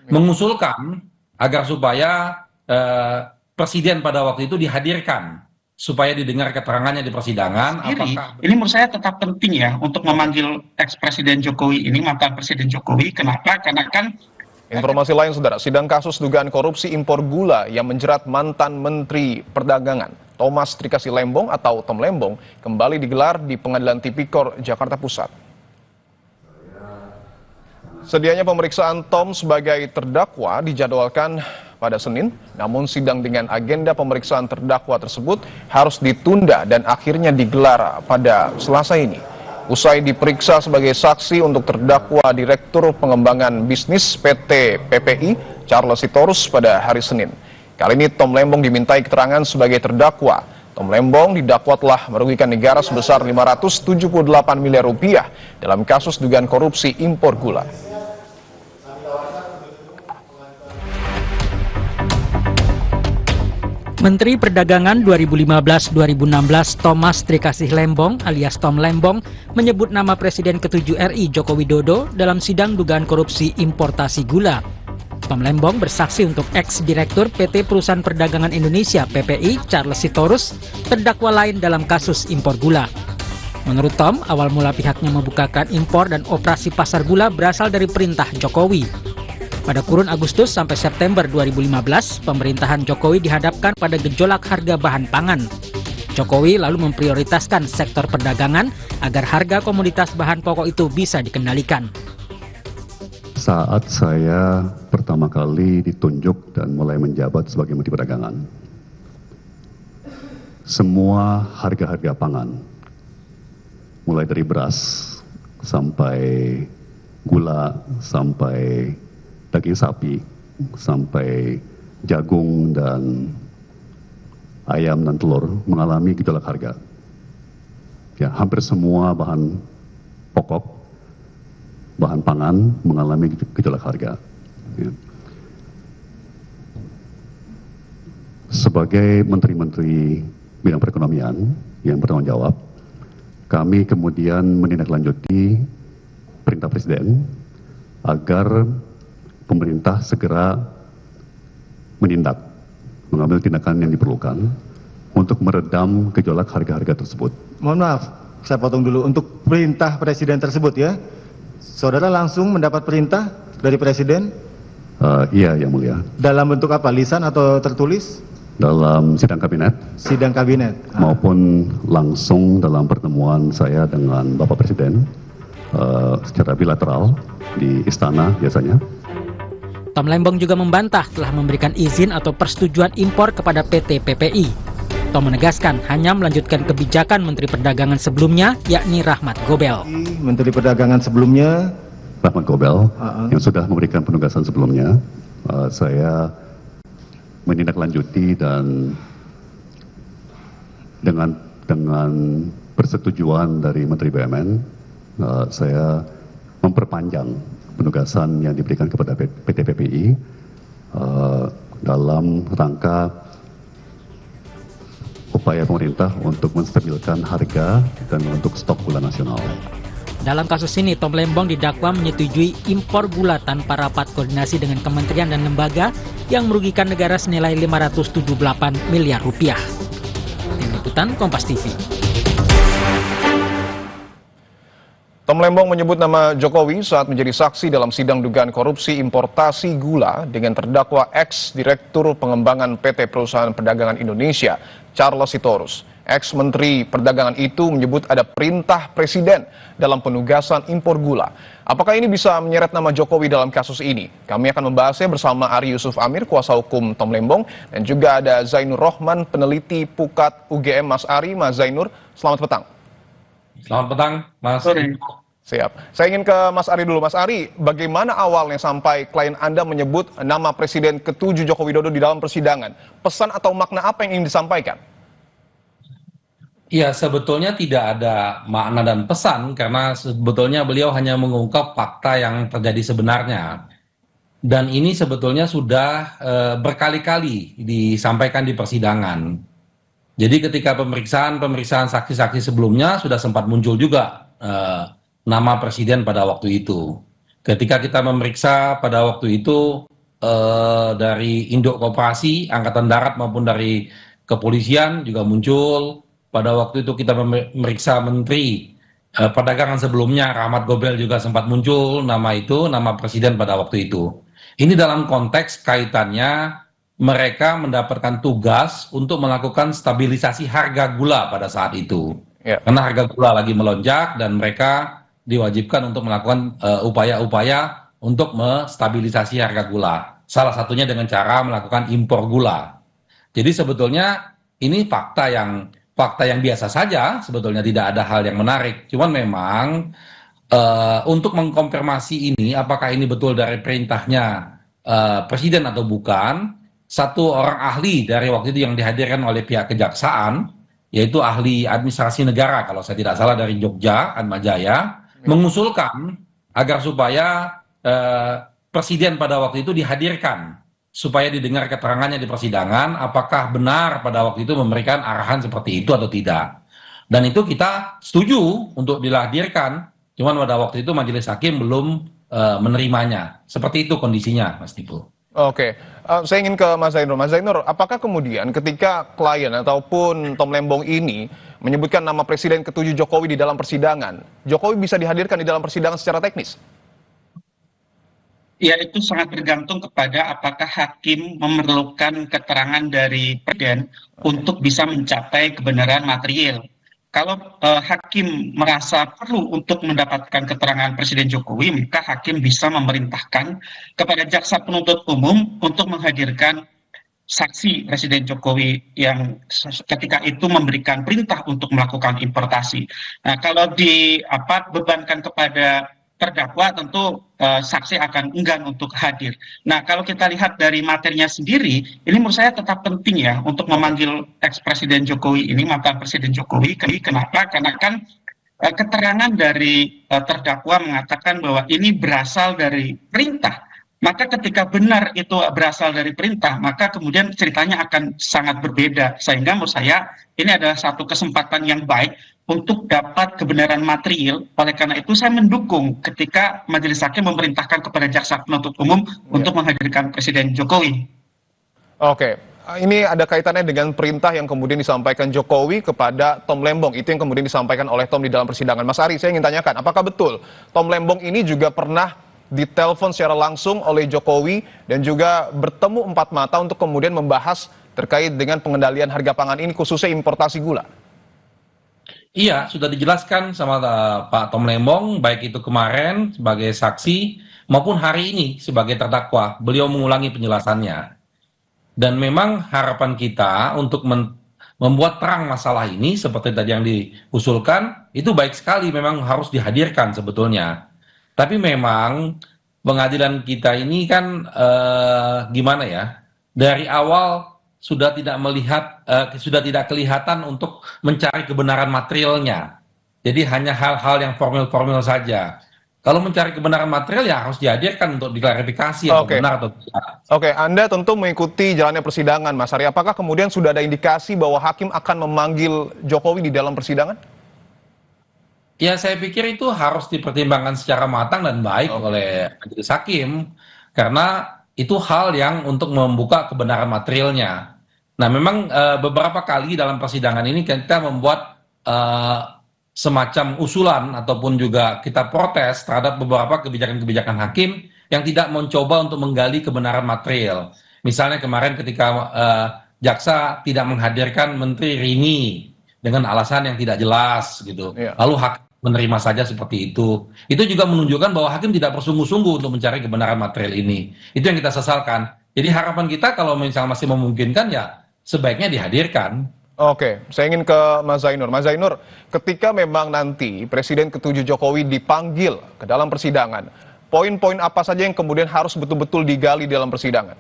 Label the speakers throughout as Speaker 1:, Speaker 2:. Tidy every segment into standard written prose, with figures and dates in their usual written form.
Speaker 1: mengusulkan agar supaya presiden pada waktu itu dihadirkan supaya didengar keterangannya di persidangan.
Speaker 2: Ini menurut saya tetap penting ya untuk memanggil ex-presiden Jokowi ini, mantan presiden Jokowi. Kenapa? Karena kan
Speaker 3: informasi lain, saudara, sidang kasus dugaan korupsi impor gula yang menjerat mantan Menteri Perdagangan Thomas Trikasih Lembong atau Tom Lembong kembali digelar di Pengadilan Tipikor Jakarta Pusat. Sedianya pemeriksaan Tom sebagai terdakwa dijadwalkan pada Senin, namun sidang dengan agenda pemeriksaan terdakwa tersebut harus ditunda dan akhirnya digelar pada Selasa ini. Usai diperiksa sebagai saksi untuk terdakwa Direktur Pengembangan Bisnis PT PPI, Charles Sitorus pada hari Senin. Kali ini Tom Lembong dimintai keterangan sebagai terdakwa. Tom Lembong didakwa telah merugikan negara sebesar 578 miliar rupiah dalam kasus dugaan korupsi impor gula.
Speaker 4: Menteri Perdagangan 2015-2016 Thomas Trikasih Lembong alias Tom Lembong menyebut nama Presiden ke-7 RI Joko Widodo dalam sidang dugaan korupsi importasi gula. Tom Lembong bersaksi untuk ex-direktur PT Perusahaan Perdagangan Indonesia PPI Charles Sitorus, terdakwa lain dalam kasus impor gula. Menurut Tom, awal mula pihaknya membukakan impor dan operasi pasar gula berasal dari perintah Jokowi. Pada kurun Agustus sampai September 2015, pemerintahan Jokowi dihadapkan pada gejolak harga bahan pangan. Jokowi lalu memprioritaskan sektor perdagangan agar harga komoditas bahan pokok itu bisa dikendalikan.
Speaker 5: Saat saya pertama kali ditunjuk dan mulai menjabat sebagai Menteri Perdagangan, semua harga-harga pangan, mulai dari beras sampai gula, sampai daging sapi, sampai jagung dan ayam dan telur mengalami gejolak harga. Ya, hampir semua bahan pokok, bahan pangan mengalami gejolak harga. Ya. Sebagai menteri-menteri bidang perekonomian yang bertanggung jawab, kami kemudian menindaklanjuti perintah Presiden agar pemerintah segera menindak, mengambil tindakan yang diperlukan untuk meredam gejolak harga-harga tersebut.
Speaker 6: Mohon maaf, saya potong dulu. Untuk perintah Presiden tersebut ya, saudara langsung mendapat perintah dari Presiden?
Speaker 5: Iya, Yang Mulia.
Speaker 6: Dalam bentuk apa? Lisan atau tertulis?
Speaker 5: Dalam sidang kabinet.
Speaker 6: Sidang kabinet.
Speaker 5: Maupun langsung dalam pertemuan saya dengan Bapak Presiden secara bilateral di istana biasanya.
Speaker 4: Tom Lembong juga membantah telah memberikan izin atau persetujuan impor kepada PT PPI. Tom menegaskan hanya melanjutkan kebijakan Menteri Perdagangan sebelumnya, yakni Rahmat Gobel.
Speaker 6: Menteri Perdagangan sebelumnya,
Speaker 5: Rahmat Gobel, yang sudah memberikan penugasan sebelumnya, saya menindaklanjuti dan dengan persetujuan dari Menteri BUMN, saya memperpanjang penugasan yang diberikan kepada PT PPI dalam rangka upaya pemerintah untuk menstabilkan harga dan untuk stok gula nasional.
Speaker 4: Dalam kasus ini, Tom Lembong didakwa menyetujui impor gula tanpa rapat koordinasi dengan kementerian dan lembaga yang merugikan negara senilai 578 miliar rupiah. Tim Liputan Kompas TV.
Speaker 3: Tom Lembong menyebut nama Jokowi saat menjadi saksi dalam sidang dugaan korupsi importasi gula dengan terdakwa ex-direktur pengembangan PT Perusahaan Perdagangan Indonesia, Charles Sitorus. Ex-menteri perdagangan itu menyebut ada perintah presiden dalam penugasan impor gula. Apakah ini bisa menyeret nama Jokowi dalam kasus ini? Kami akan membahasnya bersama Ari Yusuf Amir, kuasa hukum Tom Lembong, dan juga ada Zainur Rohman, peneliti Pukat UGM. Mas Ari, Mas Zainur, selamat petang.
Speaker 1: Selamat petang, Mas.
Speaker 3: Siap. Saya ingin ke Mas Ari dulu. Mas Ari, bagaimana awalnya sampai klien Anda menyebut nama Presiden ke-7 Joko Widodo di dalam persidangan? Pesan atau makna apa yang ingin disampaikan?
Speaker 1: Ya, sebetulnya tidak ada makna dan pesan karena sebetulnya beliau hanya mengungkap fakta yang terjadi sebenarnya. Dan ini sebetulnya sudah berkali-kali disampaikan di persidangan. Jadi ketika pemeriksaan saksi-saksi sebelumnya sudah sempat muncul juga nama presiden pada waktu itu. Ketika kita memeriksa pada waktu itu dari Induk Koperasi, Angkatan Darat maupun dari kepolisian juga muncul. Pada waktu itu kita memeriksa Menteri Perdagangan sebelumnya, Rahmat Gobel juga sempat muncul nama itu, nama presiden pada waktu itu. Ini dalam konteks kaitannya mereka mendapatkan tugas untuk melakukan stabilisasi harga gula pada saat itu.
Speaker 3: Ya.
Speaker 1: Karena harga gula lagi melonjak dan mereka diwajibkan untuk melakukan upaya-upaya untuk menstabilisasi harga gula. Salah satunya dengan cara melakukan impor gula. Jadi sebetulnya ini fakta yang biasa saja, sebetulnya tidak ada hal yang menarik. Cuman memang untuk mengkonfirmasi ini, apakah ini betul dari perintahnya presiden atau bukan, satu orang ahli dari waktu itu yang dihadirkan oleh pihak kejaksaan, yaitu ahli administrasi negara, kalau saya tidak salah dari Jogja, Atmajaya, mengusulkan agar supaya presiden pada waktu itu dihadirkan supaya didengar keterangannya di persidangan apakah benar pada waktu itu memberikan arahan seperti itu atau tidak. Dan itu kita setuju untuk dihadirkan, cuman pada waktu itu majelis hakim belum menerimanya. Seperti itu kondisinya, Mas Tipu.
Speaker 3: Oke, saya ingin ke Mas Zainur. Mas Zainur, apakah kemudian ketika klien ataupun Tom Lembong ini menyebutkan nama Presiden ke-7 Jokowi di dalam persidangan, Jokowi bisa dihadirkan di dalam persidangan secara teknis?
Speaker 2: Ya, itu sangat bergantung kepada apakah hakim memerlukan keterangan dari presiden untuk bisa mencapai kebenaran material. Kalau hakim merasa perlu untuk mendapatkan keterangan Presiden Jokowi, maka hakim bisa memerintahkan kepada jaksa penuntut umum untuk menghadirkan saksi Presiden Jokowi yang ketika itu memberikan perintah untuk melakukan importasi. Nah, kalau bebankan kepada terdakwa, tentu saksi akan enggan untuk hadir. Nah, kalau kita lihat dari materinya sendiri, ini menurut saya tetap penting ya untuk memanggil ex-presiden Jokowi ini, mantan presiden Jokowi. Kenapa? Karena kan keterangan dari terdakwa mengatakan bahwa ini berasal dari perintah. Maka ketika benar itu berasal dari perintah, maka kemudian ceritanya akan sangat berbeda. Sehingga menurut saya ini adalah satu kesempatan yang baik untuk dapat kebenaran material. Oleh karena itu saya mendukung ketika majelis hakim memerintahkan kepada jaksa penuntut umum untuk menghadirkan Presiden Jokowi.
Speaker 3: Oke, ini ada kaitannya dengan perintah yang kemudian disampaikan Jokowi kepada Tom Lembong. Itu yang kemudian disampaikan oleh Tom di dalam persidangan. Mas Ari, saya ingin tanyakan, apakah betul Tom Lembong ini juga pernah ditelepon secara langsung oleh Jokowi dan juga bertemu empat mata untuk kemudian membahas terkait dengan pengendalian harga pangan ini, khususnya importasi gula?
Speaker 1: Iya, sudah dijelaskan sama Pak Tom Lembong, baik itu kemarin sebagai saksi maupun hari ini sebagai terdakwa. Beliau mengulangi penjelasannya. Dan memang harapan kita untuk membuat terang masalah ini seperti tadi yang diusulkan, itu baik sekali, memang harus dihadirkan sebetulnya. Tapi memang pengadilan kita ini kan gimana ya, dari awal sudah tidak melihat, sudah tidak kelihatan untuk mencari kebenaran materialnya. Jadi hanya hal-hal yang formil-formil saja. Kalau mencari kebenaran material ya harus dihadirkan untuk diklarifikasi atau benar atau tidak.
Speaker 3: Oke, Anda tentu mengikuti jalannya persidangan, Mas Ari. Apakah kemudian sudah ada indikasi bahwa hakim akan memanggil Jokowi di dalam persidangan?
Speaker 1: Ya, saya pikir itu harus dipertimbangkan secara matang dan baik oleh majelis hakim, karena itu hal yang untuk membuka kebenaran materialnya. Nah, memang beberapa kali dalam persidangan ini kita membuat semacam usulan ataupun juga kita protes terhadap beberapa kebijakan-kebijakan hakim yang tidak mencoba untuk menggali kebenaran material. Misalnya kemarin ketika jaksa tidak menghadirkan Menteri Rini dengan alasan yang tidak jelas gitu. Lalu hakim menerima saja seperti itu. Itu juga menunjukkan bahwa hakim tidak bersungguh-sungguh untuk mencari kebenaran material ini. Itu yang kita sesalkan. Jadi harapan kita kalau misalnya masih memungkinkan ya sebaiknya dihadirkan.
Speaker 3: Oke, saya ingin ke Mas Zainur. Mas Zainur, ketika memang nanti Presiden ke-7 Jokowi dipanggil ke dalam persidangan, poin-poin apa saja yang kemudian harus betul-betul digali dalam persidangan?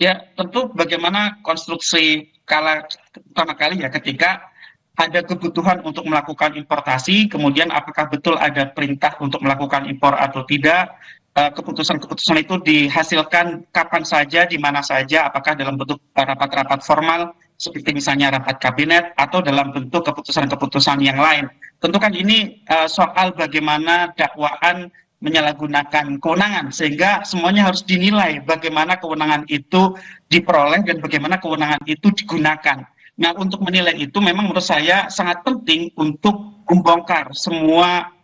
Speaker 2: Ya, tentu bagaimana konstruksi pertama kali ya ketika ada kebutuhan untuk melakukan importasi, kemudian apakah betul ada perintah untuk melakukan impor atau tidak, keputusan-keputusan itu dihasilkan kapan saja, di mana saja, apakah dalam bentuk rapat-rapat formal, seperti misalnya rapat kabinet, atau dalam bentuk keputusan-keputusan yang lain. Tentu kan ini soal bagaimana dakwaan menyalahgunakan kewenangan, sehingga semuanya harus dinilai bagaimana kewenangan itu diperoleh dan bagaimana kewenangan itu digunakan. Nah, untuk menilai itu memang menurut saya sangat penting untuk membongkar semua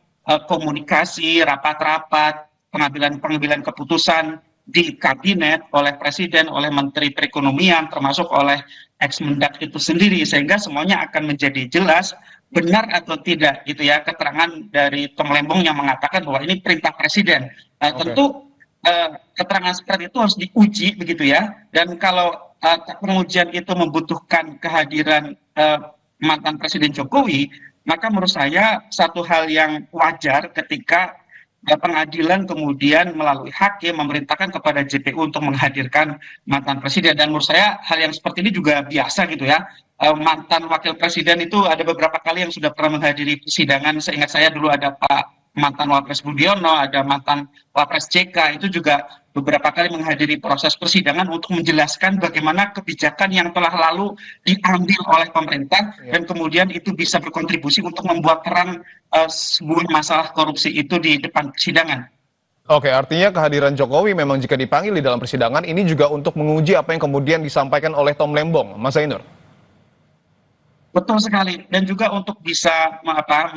Speaker 2: komunikasi, rapat-rapat, pengambilan keputusan di kabinet oleh presiden, oleh menteri perekonomian, termasuk oleh ex-mendak itu sendiri, sehingga semuanya akan menjadi jelas benar atau tidak gitu ya keterangan dari Tom Lembong yang mengatakan bahwa ini perintah presiden. Tentu keterangan seperti itu harus diuji begitu ya, dan kalau pengujian itu membutuhkan kehadiran mantan Presiden Jokowi, maka menurut saya satu hal yang wajar ketika pengadilan kemudian melalui hakim memerintahkan kepada JPU untuk menghadirkan mantan presiden. Dan menurut saya hal yang seperti ini juga biasa gitu ya. Mantan wakil presiden itu ada beberapa kali yang sudah pernah menghadiri persidangan. Seingat saya dulu ada Pak mantan Wapres Budiono, ada mantan Wapres JK, itu juga beberapa kali menghadiri proses persidangan untuk menjelaskan bagaimana kebijakan yang telah lalu diambil oleh pemerintah dan kemudian itu bisa berkontribusi untuk membuat terang sebuah masalah korupsi itu di depan persidangan.
Speaker 3: Oke, artinya kehadiran Jokowi memang jika dipanggil di dalam persidangan ini juga untuk menguji apa yang kemudian disampaikan oleh Tom Lembong, Mas Zainur.
Speaker 2: Betul sekali, dan juga untuk bisa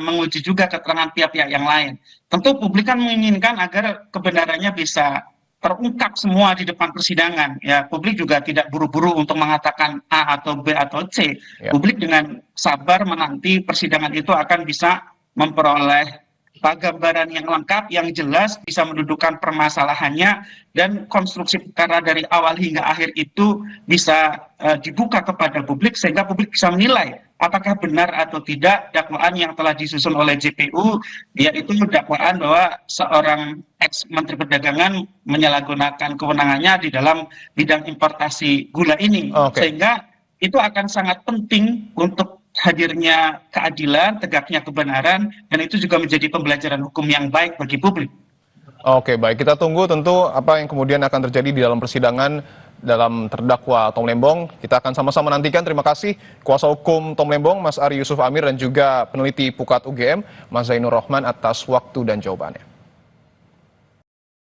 Speaker 2: menguji juga keterangan pihak-pihak yang lain. Tentu publik kan menginginkan agar kebenarannya bisa terungkap semua di depan persidangan. Ya, publik juga tidak buru-buru untuk mengatakan A atau B atau C. Ya. Publik dengan sabar menanti persidangan itu akan bisa memperoleh gambaran yang lengkap, yang jelas, bisa mendudukan permasalahannya, dan konstruksi perkara dari awal hingga akhir itu bisa dibuka kepada publik, sehingga publik bisa menilai apakah benar atau tidak dakwaan yang telah disusun oleh JPU, yaitu dakwaan bahwa seorang ex-menteri perdagangan menyalahgunakan kewenangannya di dalam bidang importasi gula ini. Sehingga itu akan sangat penting untuk hadirnya keadilan, tegaknya kebenaran, dan itu juga menjadi pembelajaran hukum yang baik bagi publik.
Speaker 3: Oke, baik. Kita tunggu tentu apa yang kemudian akan terjadi di dalam persidangan dalam terdakwa Tom Lembong. Kita akan sama-sama nantikan. Terima kasih kuasa hukum Tom Lembong, Mas Ari Yusuf Amir, dan juga peneliti Pukat UGM, Mas Zainur Rohman, atas waktu dan jawabannya.